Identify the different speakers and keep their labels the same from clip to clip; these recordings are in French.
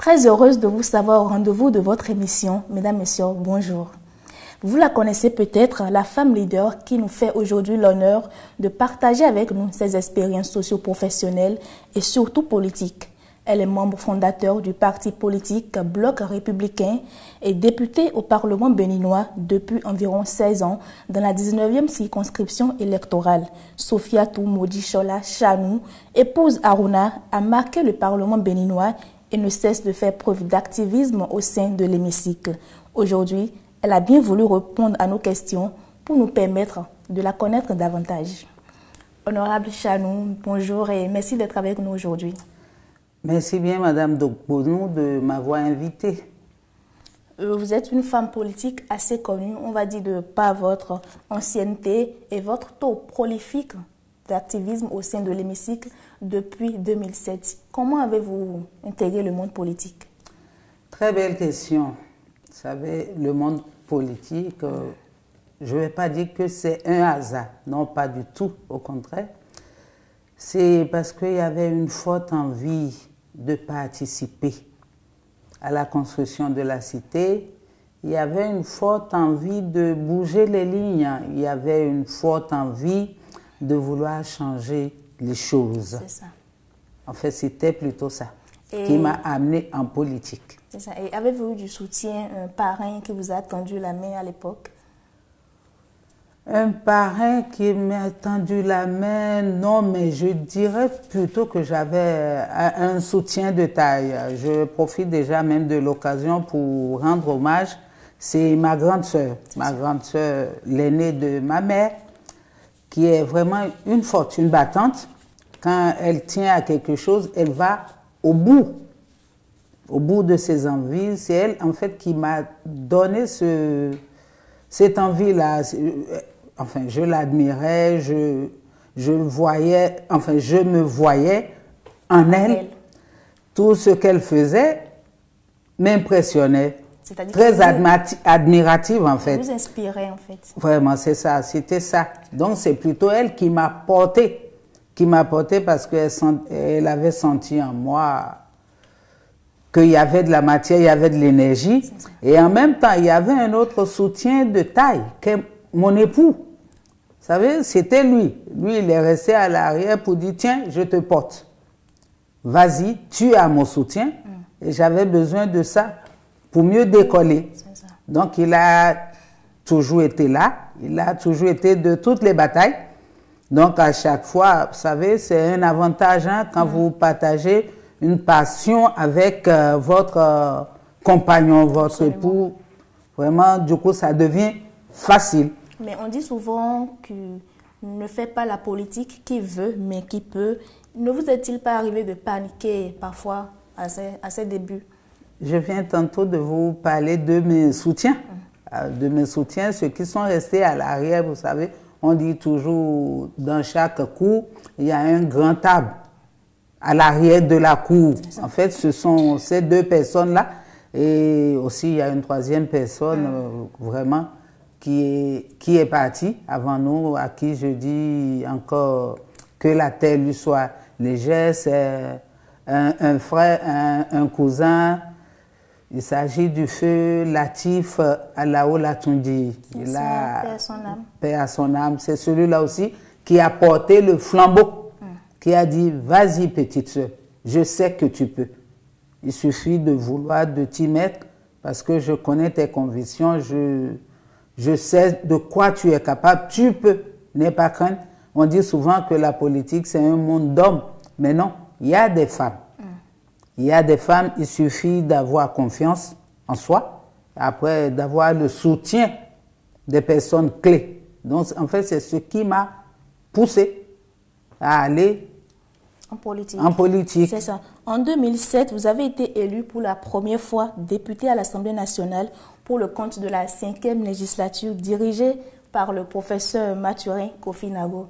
Speaker 1: Très heureuse de vous savoir au rendez-vous de votre émission. Mesdames, Messieurs, bonjour. Vous la connaissez peut-être, la femme leader qui nous fait aujourd'hui l'honneur de partager avec nous ses expériences socio-professionnelles et surtout politiques. Elle est membre fondateur du parti politique Bloc républicain et députée au Parlement béninois depuis environ 16 ans dans la 19e circonscription électorale. Sophiatou Modichola Chanou, épouse Aruna, a marqué le Parlement béninois et ne cesse de faire preuve d'activisme au sein de l'hémicycle. Aujourd'hui, elle a bien voulu répondre à nos questions pour nous permettre de la connaître davantage. Honorable Chanou, bonjour et merci d'être avec nous aujourd'hui.
Speaker 2: Merci bien, Madame Dokbonou, de m'avoir invitée.
Speaker 1: Vous êtes une femme politique assez connue, on va dire, de par votre ancienneté et votre taux prolifique d'activisme au sein de l'hémicycle depuis 2007. Comment avez-vous intégré le monde politique?
Speaker 2: Très belle question. Vous savez, le monde politique, je ne vais pas dire que c'est un hasard. Non, pas du tout, au contraire. C'est parce qu'il y avait une forte envie de participer à la construction de la cité. Il y avait une forte envie de bouger les lignes. Il y avait une forte envie de vouloir changer les choses.
Speaker 1: C'est ça.
Speaker 2: En fait, c'était plutôt ça qui m'a amené en politique.
Speaker 1: C'est ça. Et avez-vous eu du soutien, un parrain qui vous a tendu la main à l'époque?
Speaker 2: Un parrain qui m'a tendu la main, non, mais je dirais plutôt que j'avais un soutien de taille. Je profite déjà même de l'occasion pour rendre hommage. C'est ma grande sœur, l'aînée de ma mère, qui est vraiment une forte, une battante. Quand elle tient à quelque chose, elle va au bout de ses envies. C'est elle, en fait, qui m'a donné cette envie-là. Enfin, je l'admirais, je me voyais en elle. Tout ce qu'elle faisait m'impressionnait. Très admirative, en fait.
Speaker 1: Vous inspirait, en fait.
Speaker 2: Vraiment, c'est ça, c'était ça. Donc, c'est plutôt elle qui m'a porté parce qu'elle avait senti en moi qu'il y avait de la matière, il y avait de l'énergie. Et en même temps, il y avait un autre soutien de taille, mon époux. Vous savez, c'était lui. Lui, il est resté à l'arrière pour dire, tiens, je te porte. Vas-y, tu as mon soutien. Et j'avais besoin de ça pour mieux décoller. Donc, il a toujours été là. Il a toujours été de toutes les batailles. Donc, à chaque fois, vous savez, c'est un avantage quand vous partagez une passion avec votre compagnon, votre époux. Vraiment, du coup, ça devient facile.
Speaker 1: Mais on dit souvent que ne fait pas la politique qui veut, mais qui peut. Ne vous est-il pas arrivé de paniquer parfois à ses débuts?
Speaker 2: Je viens tantôt de vous parler de mes soutiens. De mes soutiens, ceux qui sont restés à l'arrière, vous savez, on dit toujours dans chaque cour, il y a un grand arbre à l'arrière de la cour. En fait, ce sont ces deux personnes-là. Et aussi, il y a une troisième personne, vraiment, qui est partie avant nous, à qui je dis encore que la terre lui soit légère. C'est un frère, un cousin. Il s'agit du feu Latif Alao Latundi. Paix à son âme. C'est celui-là aussi qui a porté le flambeau, qui a dit, vas-y petite soeur, je sais que tu peux. Il suffit de vouloir, de t'y mettre, parce que je connais tes convictions, je sais de quoi tu es capable, tu peux, n'aie pas crainte. On dit souvent que la politique, c'est un monde d'hommes, mais non, il y a des femmes. Il y a des femmes, il suffit d'avoir confiance en soi, après d'avoir le soutien des personnes clés. Donc, en fait, c'est ce qui m'a poussé à aller en politique.
Speaker 1: C'est ça. En 2007, vous avez été élu pour la première fois député à l'Assemblée nationale pour le compte de la 5e législature dirigée par le professeur Mathurin Kofi Nago.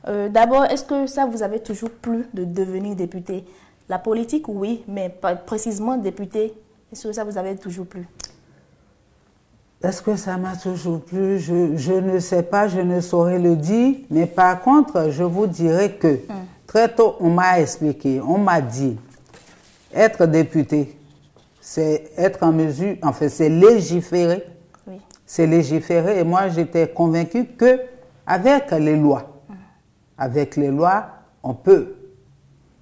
Speaker 1: D'abord, est-ce que ça vous avait toujours plu de devenir député? La politique, oui, mais pas précisément député. Est-ce que ça vous avait toujours plu?
Speaker 2: Est-ce que ça m'a toujours plu? Je ne sais pas, je ne saurais le dire. Mais par contre, je vous dirais que très tôt, on m'a expliqué, on m'a dit, être député, c'est être en mesure, en fait, c'est légiférer.
Speaker 1: Oui.
Speaker 2: C'est légiférer. Et moi, j'étais convaincue que avec les lois, on peut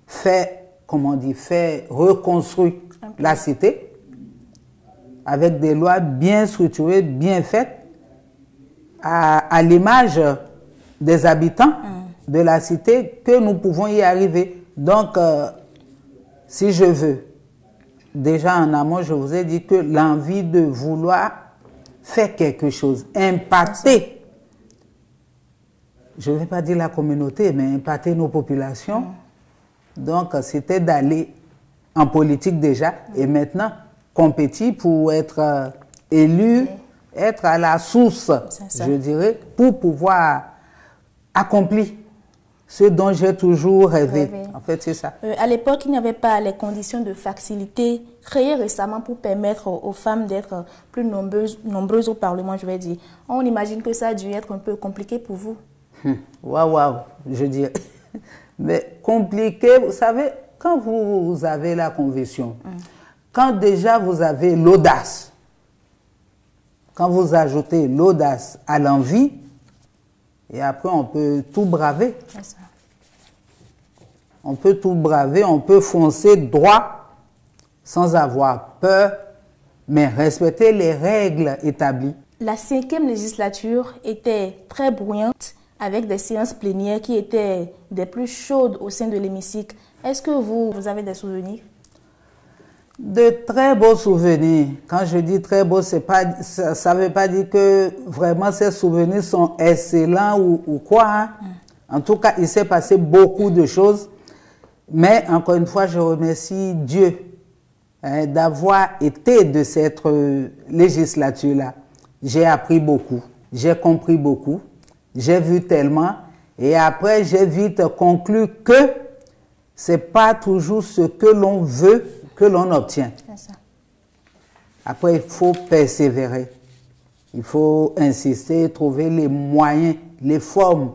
Speaker 2: faire, comment on dit, faire reconstruire la cité avec des lois bien structurées, bien faites, à l'image des habitants de la cité, que nous pouvons y arriver. Donc, si je veux, déjà en amont, je vous ai dit que l'envie de vouloir faire quelque chose, impacter, je ne vais pas dire la communauté, mais impacter nos populations. Donc, c'était d'aller en politique déjà, et maintenant, compétir pour être élu, être à la source, je dirais, pour pouvoir accomplir ce dont j'ai toujours rêvé. En fait, c'est ça.
Speaker 1: À l'époque, il n'y avait pas les conditions de facilité créées récemment pour permettre aux femmes d'être plus nombreuses au Parlement, je vais dire. On imagine que ça a dû être un peu compliqué pour vous.
Speaker 2: Waouh, je dirais. Mais compliqué, vous savez, quand vous avez la conviction, quand déjà vous avez l'audace, quand vous ajoutez l'audace à l'envie, et après on peut tout braver. On peut tout braver, on peut foncer droit sans avoir peur, mais respecter les règles établies.
Speaker 1: La 5e législature était très bruyante, avec des séances plénières qui étaient des plus chaudes au sein de l'hémicycle. Est-ce que vous avez des souvenirs?
Speaker 2: De très beaux souvenirs. Quand je dis très beaux, ça ne veut pas dire que vraiment ces souvenirs sont excellents ou quoi. Hein. En tout cas, il s'est passé beaucoup de choses. Mais encore une fois, je remercie Dieu d'avoir été de cette législature-là. J'ai appris beaucoup, j'ai compris beaucoup, j'ai vu tellement. Et après, j'ai vite conclu que ce n'est pas toujours ce que l'on veut que l'on obtient. Après, il faut persévérer. Il faut insister, trouver les moyens, les formes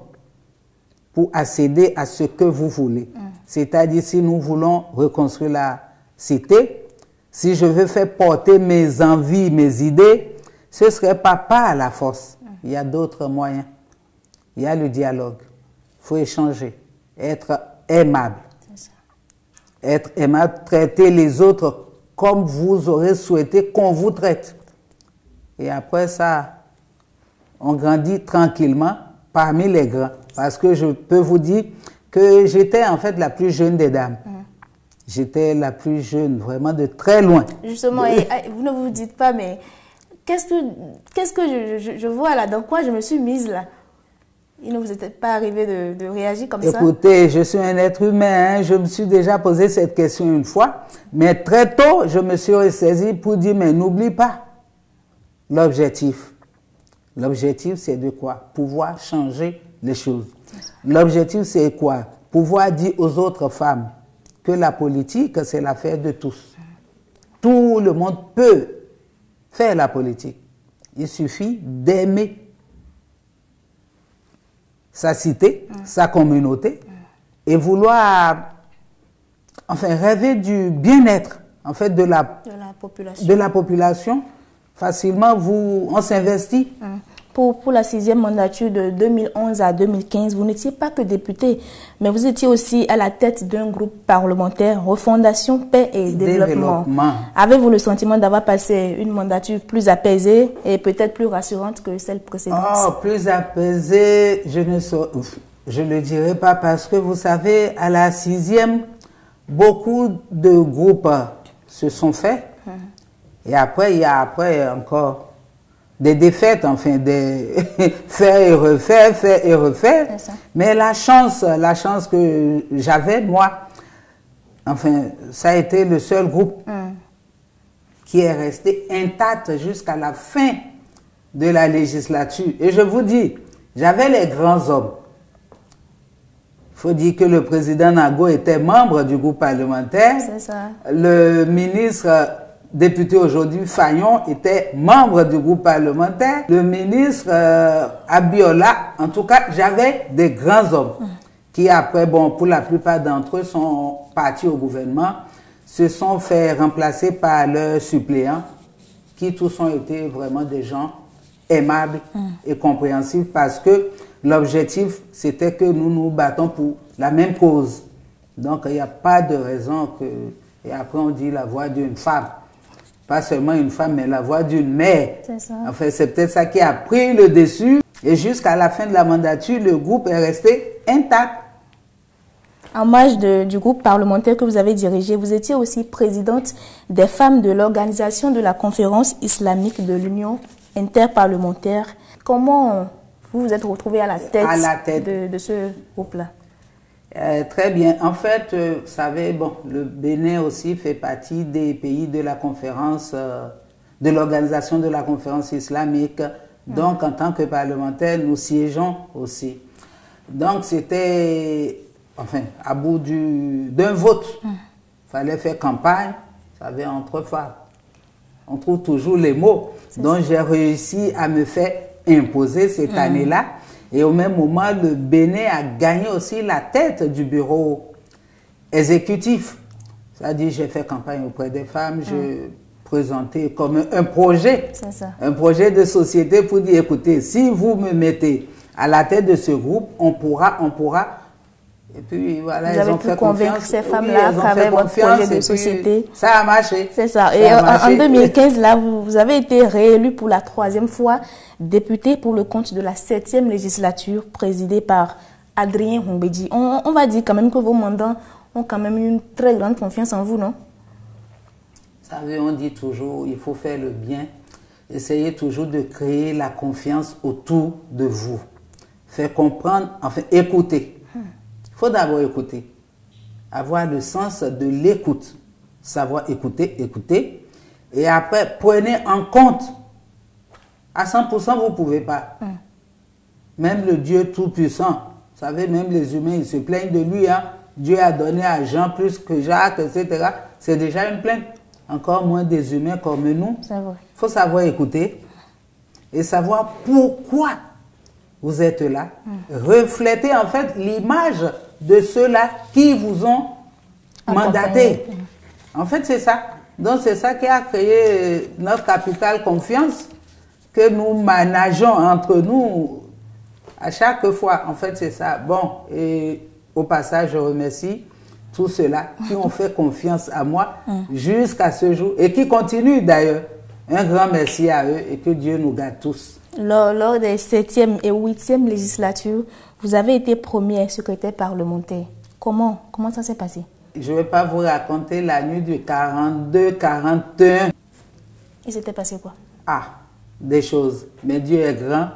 Speaker 2: pour accéder à ce que vous voulez. C'est-à-dire, si nous voulons reconstruire la cité, si je veux faire porter mes envies, mes idées, ce ne serait pas à la force. Il y a d'autres moyens. Il y a le dialogue. Il faut échanger, être aimable. Être aimable, traiter les autres comme vous aurez souhaité qu'on vous traite. Et après ça, on grandit tranquillement parmi les grands. Parce que je peux vous dire que j'étais en fait la plus jeune des dames. J'étais la plus jeune, vraiment de très loin.
Speaker 1: Justement, et vous ne vous dites pas, mais qu'est-ce que je vois là? Dans quoi je me suis mise là? Il ne vous est peut-être pas arrivé de réagir comme ça?
Speaker 2: Écoutez, je suis un être humain, hein. Je me suis déjà posé cette question une fois, mais très tôt, je me suis ressaisi pour dire, mais n'oublie pas l'objectif. L'objectif, c'est de quoi? Pouvoir changer les choses. L'objectif, c'est quoi? Pouvoir dire aux autres femmes que la politique, c'est l'affaire de tous. Tout le monde peut faire la politique. Il suffit d'aimer sa cité, sa communauté, et vouloir, enfin, rêver du bien-être, en fait, de la population. Facilement, on s'investit.
Speaker 1: Pour la 6e mandature de 2011 à 2015, vous n'étiez pas que député, mais vous étiez aussi à la tête d'un groupe parlementaire, Refondation Paix et Développement. Avez-vous le sentiment d'avoir passé une mandature plus apaisée et peut-être plus rassurante que celle précédente?
Speaker 2: Oh, plus apaisée, je ne le dirai pas parce que vous savez, à la 6e, beaucoup de groupes se sont faits. Et après, il y a encore des défaites, enfin, des faire et refaire. Mais la chance que j'avais, moi, enfin, ça a été le seul groupe qui est resté intact jusqu'à la fin de la législature. Et je vous dis, j'avais les grands hommes. Il faut dire que le président Nago était membre du groupe parlementaire.
Speaker 1: C'est ça.
Speaker 2: Le ministre député aujourd'hui, Fayon, était membre du groupe parlementaire. Le ministre Abiola, en tout cas, j'avais des grands hommes qui après, bon, pour la plupart d'entre eux sont partis au gouvernement. se sont fait remplacer par leurs suppléants, qui tous ont été vraiment des gens aimables et compréhensifs, parce que l'objectif, c'était que nous nous battons pour la même cause. Donc, il n'y a pas de raison que... Et après, on dit la voix d'une femme. Pas seulement une femme, mais la voix d'une mère.
Speaker 1: C'est ça.
Speaker 2: Enfin, c'est peut-être ça qui a pris le dessus. Et jusqu'à la fin de la mandature, le groupe est resté intact.
Speaker 1: En marge du groupe parlementaire que vous avez dirigé, vous étiez aussi présidente des femmes de l'organisation de la conférence islamique de l'Union interparlementaire. Comment vous vous êtes retrouvée à la tête de ce groupe-là?
Speaker 2: Très bien. En fait, vous savez, bon, le Bénin aussi fait partie des pays de la conférence, de l'organisation de la conférence islamique. Donc, en tant que parlementaire, nous siégeons aussi. Donc, c'était, enfin, à bout d'un vote. Il fallait faire campagne, vous savez, entre femmes. On trouve toujours les mots. Donc, j'ai réussi à me faire imposer cette année-là. Et au même moment, le Bénin a gagné aussi la tête du bureau exécutif. C'est-à-dire, j'ai fait campagne auprès des femmes, je présentais comme un projet de société pour dire, écoutez, si vous me mettez à la tête de ce groupe, on pourra. Et puis voilà,
Speaker 1: ils ont fait convaincre ces femmes-là à travers votre projet de société.
Speaker 2: Ça a marché.
Speaker 1: C'est ça. Et en 2015, là, vous avez été réélu pour la 3e fois député pour le compte de la 7e législature présidée par Adrien Humbedi. On va dire quand même que vos mandats ont quand même une très grande confiance en vous, non?
Speaker 2: Vous savez, on dit toujours, il faut faire le bien. Essayez toujours de créer la confiance autour de vous. Faire comprendre, enfin, écouter. Il faut d'abord écouter, avoir le sens de l'écoute, savoir écouter, et après, prenez en compte. À 100%, vous ne pouvez pas. Même le Dieu Tout-Puissant, vous savez, même les humains, ils se plaignent de lui. Hein. Dieu a donné à Jean plus que Jacques, etc. C'est déjà une plainte. Encore moins des humains comme nous. Il faut savoir écouter et savoir pourquoi vous êtes là. Refléter en fait l'image de ceux-là qui vous ont mandaté. En fait, c'est ça. Donc, c'est ça qui a créé notre capital confiance que nous manageons entre nous à chaque fois. En fait, c'est ça. Bon, et au passage, je remercie tous ceux-là qui ont fait confiance à moi jusqu'à ce jour et qui continuent d'ailleurs. Un grand merci à eux et que Dieu nous garde tous.
Speaker 1: Lors des 7e et 8e législatures, vous avez été premier secrétaire parlementaire. Comment ça s'est passé?
Speaker 2: Je ne vais pas vous raconter la nuit du 42-41.
Speaker 1: Il s'était passé quoi?
Speaker 2: Ah, des choses. Mais Dieu est grand.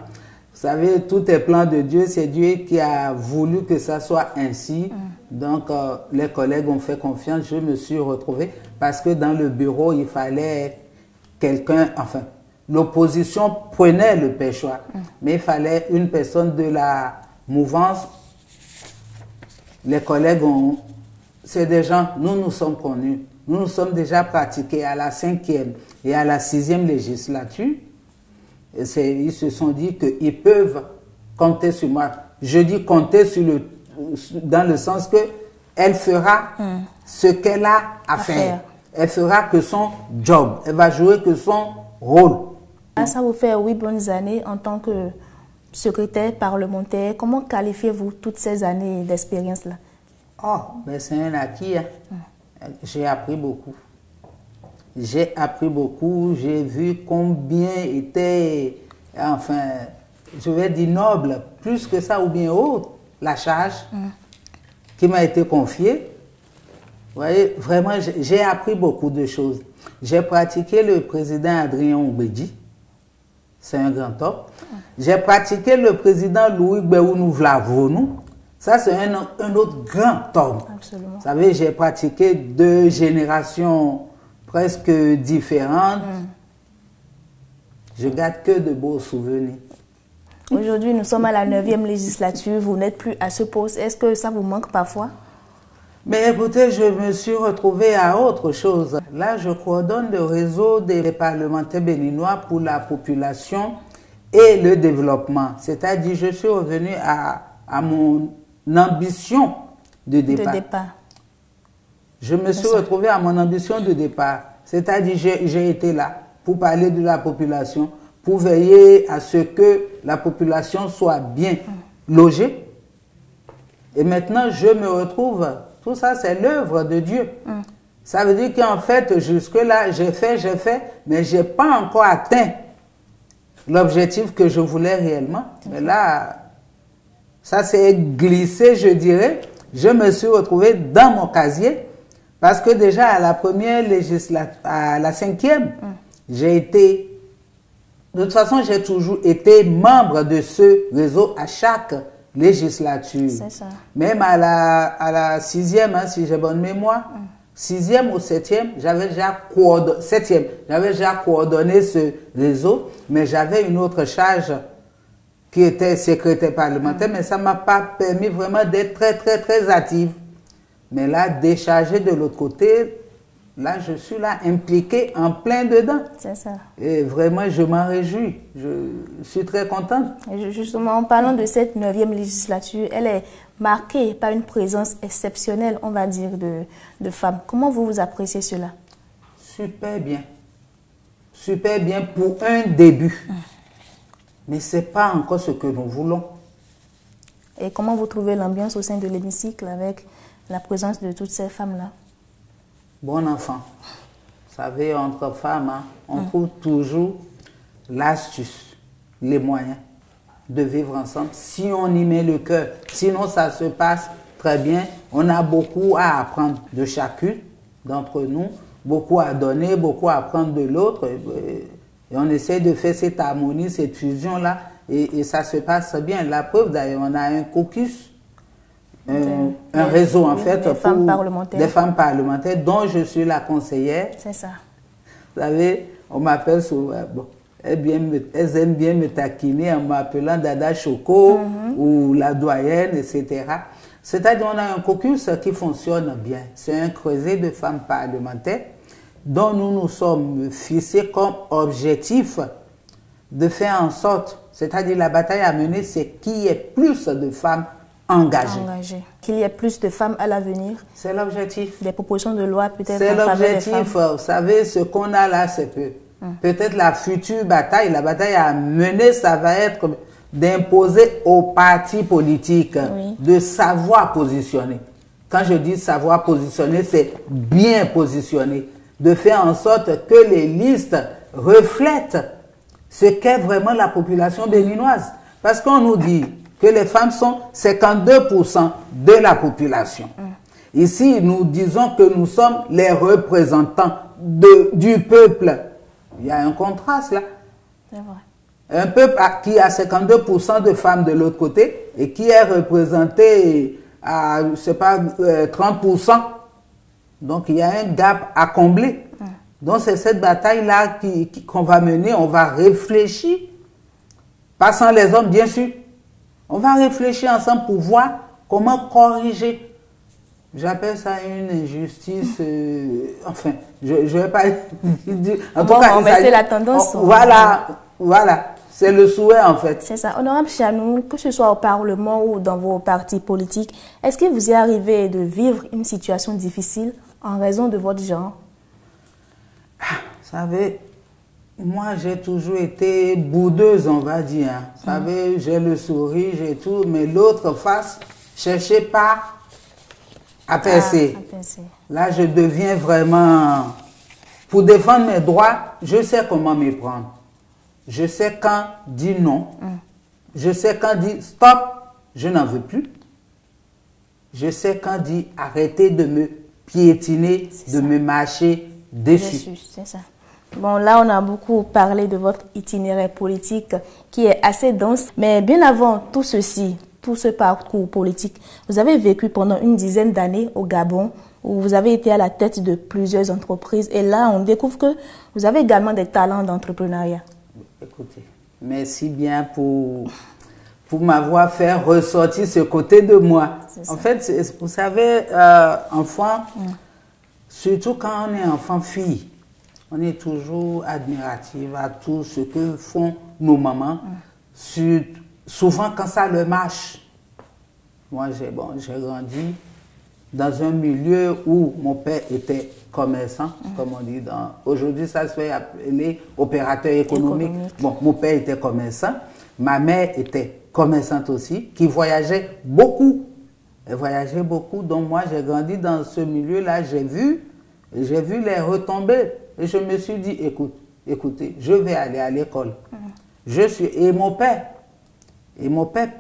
Speaker 2: Vous savez, tout est plan de Dieu. C'est Dieu qui a voulu que ça soit ainsi. Donc, les collègues ont fait confiance. Je me suis retrouvé parce que dans le bureau, il fallait quelqu'un, enfin, l'opposition prenait le péchoir. Mais il fallait une personne de la mouvance. Les collègues ont... C'est des gens, nous sommes connus. Nous nous sommes déjà pratiqués à la 5e et à la 6e législature. Ils se sont dit qu'ils peuvent compter sur moi. Je dis compter dans le sens qu'elle fera ce qu'elle a à faire. Elle fera que son job. Elle va jouer que son rôle.
Speaker 1: Ça vous fait 8 bonnes années en tant que secrétaire parlementaire. Comment qualifiez-vous toutes ces années d'expérience-là?
Speaker 2: Oh, ben c'est un acquis. Hein. J'ai appris beaucoup. J'ai appris beaucoup. J'ai vu combien était, enfin, je vais dire noble, plus que ça ou bien autre, la charge qui m'a été confiée. Vous voyez, vraiment, j'ai appris beaucoup de choses. J'ai pratiqué le président Adrien Humbedi. C'est un grand homme. J'ai pratiqué le président Louis Béounou Vlavonou. Ça, c'est un autre grand homme.
Speaker 1: Absolument.
Speaker 2: Vous savez, j'ai pratiqué 2 générations presque différentes. Je garde que de beaux souvenirs.
Speaker 1: Aujourd'hui, nous sommes à la 9e législature. Vous n'êtes plus à ce poste. Est-ce que ça vous manque parfois?
Speaker 2: Mais écoutez, je me suis retrouvée à autre chose. Là, je coordonne le réseau des parlementaires béninois pour la population et le développement. C'est-à-dire, je suis revenue à mon ambition de départ. Je me suis retrouvé à mon ambition de départ. C'est-à-dire, j'ai été là pour parler de la population, pour veiller à ce que la population soit bien logée. Et maintenant, je me retrouve, tout ça, c'est l'œuvre de Dieu. Ça veut dire qu'en fait, jusque-là, j'ai fait, mais je n'ai pas encore atteint l'objectif que je voulais réellement. Mais là, ça s'est glissé, je dirais. Je me suis retrouvé dans mon casier parce que déjà à la première législature, à la 5e, j'ai été... De toute façon, j'ai toujours été membre de ce réseau à chaque législature.
Speaker 1: C'est ça.
Speaker 2: Même à la 6e, hein, si j'ai bonne mémoire, 6e ou 7e, j'avais déjà coordonné, 7e, j'avais déjà coordonné ce réseau, mais j'avais une autre charge qui était secrétaire parlementaire, mais ça ne m'a pas permis vraiment d'être très active. Mais là, déchargé de l'autre côté, là, je suis là impliqué en plein dedans.
Speaker 1: C'est ça.
Speaker 2: Et vraiment, je m'en réjouis. Je suis très contente.
Speaker 1: Et justement, en parlant de cette 9e législature, elle est marquée par une présence exceptionnelle, on va dire, de femmes. Comment vous appréciez cela?
Speaker 2: Super bien. Super bien pour un début. Mais ce n'est pas encore ce que nous voulons.
Speaker 1: Et comment vous trouvez l'ambiance au sein de l'hémicycle avec la présence de toutes ces femmes-là?
Speaker 2: Bon enfant. Vous savez, entre femmes, hein, on trouve toujours l'astuce, les moyens de vivre ensemble si on y met le cœur. Sinon, ça se passe très bien. On a beaucoup à apprendre de chacune d'entre nous, beaucoup à donner, beaucoup à apprendre de l'autre. Et on essaie de faire cette harmonie, cette fusion-là, et ça se passe bien. La preuve, d'ailleurs, on a un caucus, un réseau, en fait,
Speaker 1: des femmes parlementaires.
Speaker 2: Des femmes parlementaires, dont je suis la conseillère.
Speaker 1: C'est ça.
Speaker 2: Vous savez, on m'appelle souvent, bon, elles aiment bien me taquiner en m'appelant Dada Choco ou la doyenne, etc. C'est-à-dire qu'on a un caucus qui fonctionne bien. C'est un creuset de femmes parlementaires dont nous nous sommes fixés comme objectif de faire en sorte, c'est-à-dire la bataille à mener, c'est qu'il y ait plus de femmes engagées.
Speaker 1: Qu'il y ait plus de femmes à l'avenir.
Speaker 2: C'est l'objectif.
Speaker 1: Des propositions de loi peut-être.
Speaker 2: C'est l'objectif. Vous savez, ce qu'on a là, c'est peu. Peut-être la future bataille, la bataille à mener, ça va être d'imposer aux partis politiques de savoir positionner. Quand je dis savoir positionner, c'est bien positionner. De faire en sorte que les listes reflètent ce qu'est vraiment la population béninoise. Parce qu'on nous dit que les femmes sont 52% de la population. Ici, nous disons que nous sommes les représentants du peuple. Il y a un contraste là.
Speaker 1: C'est vrai.
Speaker 2: Un peuple qui a 52% de femmes de l'autre côté et qui est représenté à, je sais pas, 30%. Donc, il y a un gap à combler. Donc, c'est cette bataille-là qu'on va mener. On va réfléchir, pas sans les hommes, bien sûr. On va réfléchir ensemble pour voir comment corriger. J'appelle ça une injustice. Enfin, je ne vais pas dire. En tout cas,
Speaker 1: c'est la tendance.
Speaker 2: Voilà. C'est le souhait, en fait.
Speaker 1: C'est ça. Honorable Chanou, que ce soit au Parlement ou dans vos partis politiques, est-ce que vous y arrivez de vivre une situation difficile en raison de votre genre?
Speaker 2: Vous savez, moi, j'ai toujours été boudeuse, on va dire. Vous savez, j'ai le sourire, j'ai tout, mais l'autre face, cherchez pas à percer. Là, je deviens vraiment... Pour défendre mes droits, je sais comment m'y prendre. Je sais quand dire non. Je sais quand dire stop, je n'en veux plus. Je sais quand dire arrêtez de me piétiner, de me marcher dessus.
Speaker 1: C'est ça. Bon, là, on a beaucoup parlé de votre itinéraire politique qui est assez dense. Mais bien avant tout ceci, tout ce parcours politique, vous avez vécu pendant une dizaine d'années au Gabon, où vous avez été à la tête de plusieurs entreprises. Et là, on découvre que vous avez également des talents d'entrepreneuriat.
Speaker 2: Écoutez, merci bien pour m'avoir fait ressortir ce côté de moi. En fait, vous savez, enfant, surtout quand on est enfant-fille, on est toujours admiratif à tout ce que font nos mamans, souvent quand ça leur marche. Moi, j'ai grandi dans un milieu où mon père était commerçant, comme on dit. Aujourd'hui, ça se fait appeler opérateur économique. Bon, mon père était commerçant. Ma mère était commerçante aussi, qui voyageait beaucoup. Elle voyageait beaucoup. Donc moi, j'ai grandi dans ce milieu-là. J'ai vu les retombées. Et je me suis dit, écoutez, je vais aller à l'école. Et mon père,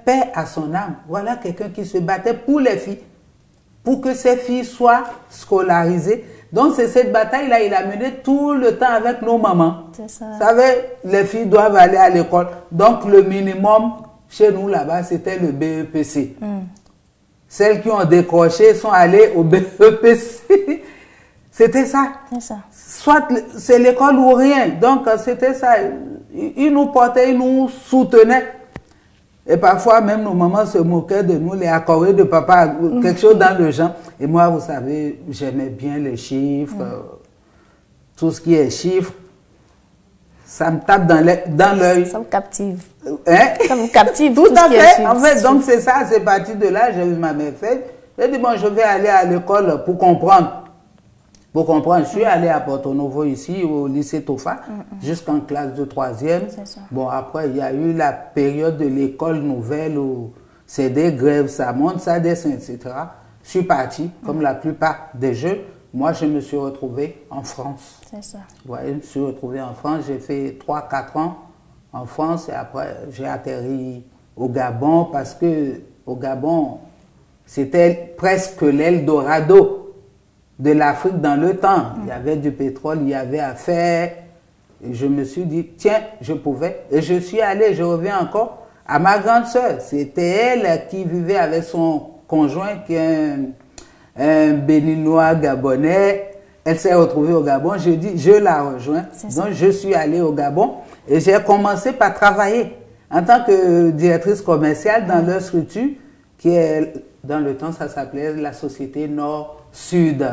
Speaker 2: paix à son âme. Voilà quelqu'un qui se battait pour les filles, pour que ces filles soient scolarisées. Donc c'est cette bataille-là, il a mené tout le temps avec nos mamans.
Speaker 1: C'est ça.
Speaker 2: Vous savez, les filles doivent aller à l'école. Donc le minimum chez nous là-bas, c'était le BEPC. Celles qui ont décroché sont allées au BEPC. C'était ça.
Speaker 1: C'est ça.
Speaker 2: Soit c'est l'école ou rien. Donc c'était ça. Ils nous portaient, ils nous soutenaient. Et parfois, même nos mamans se moquaient de nous, les accorés de papa, quelque chose dans le genre. Et moi, vous savez, j'aimais bien les chiffres, tout ce qui est chiffres. Ça me tape dans l'œil.
Speaker 1: Ça vous captive.
Speaker 2: Hein?
Speaker 1: Ça vous captive.
Speaker 2: Tout à fait. En fait, donc c'est ça, c'est parti de là, j'ai vu ma mère faire. J'ai dit, bon, je vais aller à l'école pour comprendre. Pour comprendre, je suis allé à Porto Novo ici, au lycée Tofa, jusqu'en classe de 3e. Bon, après, il y a eu la période de l'école nouvelle où c'est des grèves, ça monte, ça descend, etc. Je suis parti, comme la plupart des jeunes. Moi, je me suis retrouvé en France.
Speaker 1: C'est ça.
Speaker 2: Ouais, je me suis retrouvé en France. J'ai fait 3-4 ans en France et après, j'ai atterri au Gabon parce que au Gabon, c'était presque l'Eldorado de l'Afrique dans le temps. Il y avait du pétrole, il y avait à faire. Et je me suis dit, tiens, je pouvais. Et je suis allé, je reviens encore, à ma grande sœur. C'était elle qui vivait avec son conjoint, qui est un Béninois gabonais. Elle s'est retrouvée au Gabon. Je dis, je la rejoins. Donc, je suis allé au Gabon et j'ai commencé par travailler en tant que directrice commerciale dans leur structure, qui est, dans le temps, ça s'appelait la Société Nord-Sud.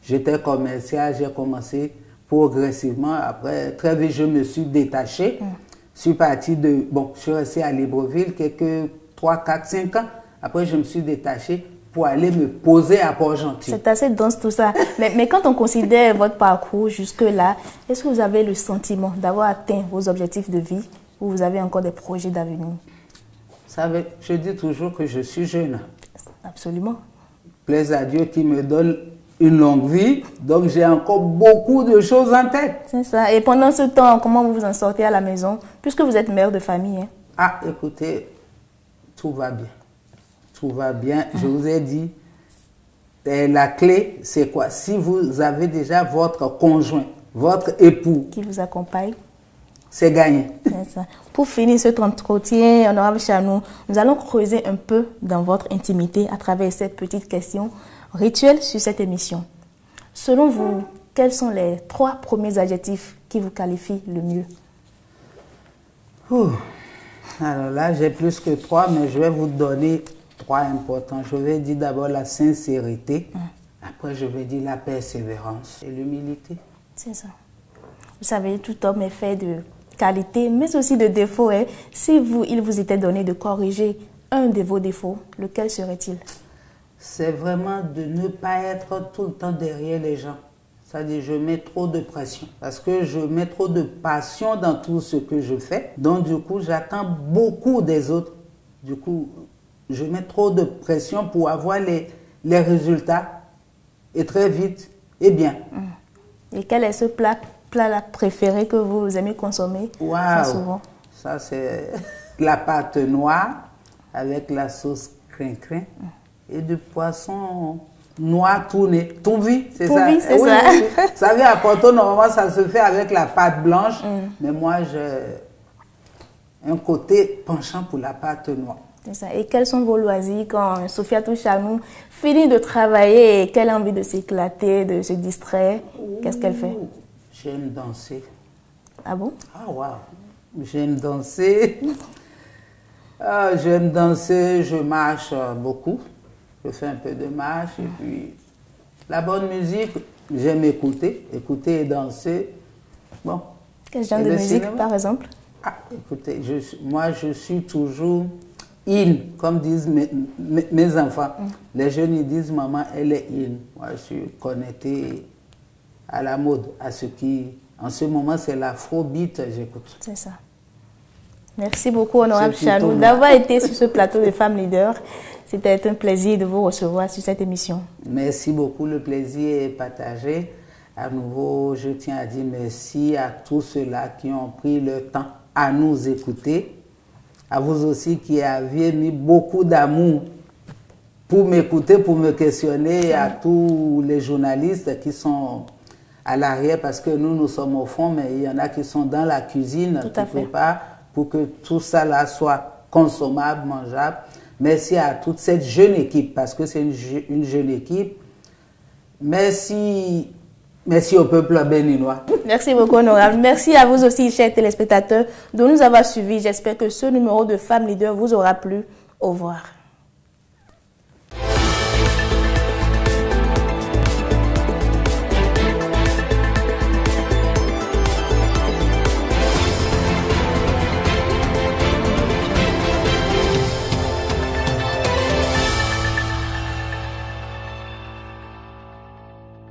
Speaker 2: J'étais commerciale, j'ai commencé progressivement. Après, très vite, je me suis détachée. Je suis partie de... Bon, je suis restée à Libreville quelques 3, 4, 5 ans. Après, je me suis détachée pour aller me poser à Port-Gentil.
Speaker 1: C'est assez dense tout ça. Mais quand on considère votre parcours jusque-là, est-ce que vous avez le sentiment d'avoir atteint vos objectifs de vie ou vous avez encore des projets d'avenir? Vous
Speaker 2: savez, je dis toujours que je suis jeune.
Speaker 1: Absolument.
Speaker 2: Plaise à Dieu qui me donne une longue vie, donc j'ai encore beaucoup de choses en tête.
Speaker 1: C'est ça. Et pendant ce temps, comment vous vous en sortez à la maison, puisque vous êtes mère de famille, hein?
Speaker 2: Ah, écoutez, tout va bien. Tout va bien. Je vous ai dit, la clé, c'est quoi? Si vous avez déjà votre conjoint, votre époux
Speaker 1: qui vous accompagne,
Speaker 2: c'est gagné.
Speaker 1: C'est ça. Pour finir cet entretien, honorable Chanou, nous allons creuser un peu dans votre intimité à travers cette petite question rituelle sur cette émission. Selon vous, quels sont les 3 premiers adjectifs qui vous qualifient le mieux?
Speaker 2: Alors là, j'ai plus que 3, mais je vais vous donner 3 importants. Je vais dire d'abord la sincérité. Après, je vais dire la persévérance et l'humilité.
Speaker 1: C'est ça. Vous savez, tout homme est fait de qualité, mais aussi de défauts. Hein. Si il vous était donné de corriger un de vos défauts, lequel serait-il?
Speaker 2: C'est vraiment de ne pas être tout le temps derrière les gens. C'est-à-dire, je mets trop de pression. Parce que je mets trop de passion dans tout ce que je fais. Donc, du coup, j'attends beaucoup des autres. Du coup, je mets trop de pression pour avoir les résultats. Et très vite, et bien.
Speaker 1: Et quel est ce plat préféré que vous aimez consommer très souvent?
Speaker 2: Ça, c'est la pâte noire avec la sauce crin-crin et du poisson noir tourné. Touvi, c'est ça?
Speaker 1: Oui, c'est ça.
Speaker 2: Oui. Vous savez, à Porto, normalement, ça se fait avec la pâte blanche. Mais moi, j'ai un côté penchant pour la pâte noire.
Speaker 1: C'est ça. Et quels sont vos loisirs quand Sophiatou Chanou finit de travailler et qu'elle a envie de s'éclater, de se distraire? Qu'est-ce qu'elle fait?
Speaker 2: J'aime danser.
Speaker 1: Ah bon?
Speaker 2: Ah, waouh! J'aime danser. J'aime danser, je marche beaucoup. Je fais un peu de marche et puis la bonne musique, j'aime écouter et danser. Bon.
Speaker 1: Quel genre de musique, par exemple?
Speaker 2: Ah, écoutez, moi, je suis toujours in, comme disent mes enfants. Les jeunes, ils disent, maman, elle est in. Moi, je suis connecté à la mode, à ce qui, en ce moment, c'est l'afrobeat, j'écoute.
Speaker 1: C'est ça. Merci beaucoup, Honorable Chanou, d'avoir été sur ce plateau de Femmes Leaders. C'était un plaisir de vous recevoir sur cette émission. Merci beaucoup, le plaisir est partagé. À nouveau, je tiens à dire merci à tous ceux-là qui ont pris le temps à nous écouter. À vous aussi qui avez mis beaucoup d'amour pour m'écouter, pour me questionner, à tous les journalistes qui sont à l'arrière, parce que nous sommes au fond, mais il y en a qui sont dans la cuisine, qui préparent pour que tout ça là soit consommable, mangeable. Merci à toute cette jeune équipe, parce que c'est une jeune équipe. Merci au peuple béninois. Merci beaucoup, honorable. Merci à vous aussi, chers téléspectateurs, de nous avoir suivis. J'espère que ce numéro de Femmes Leaders vous aura plu. Au revoir.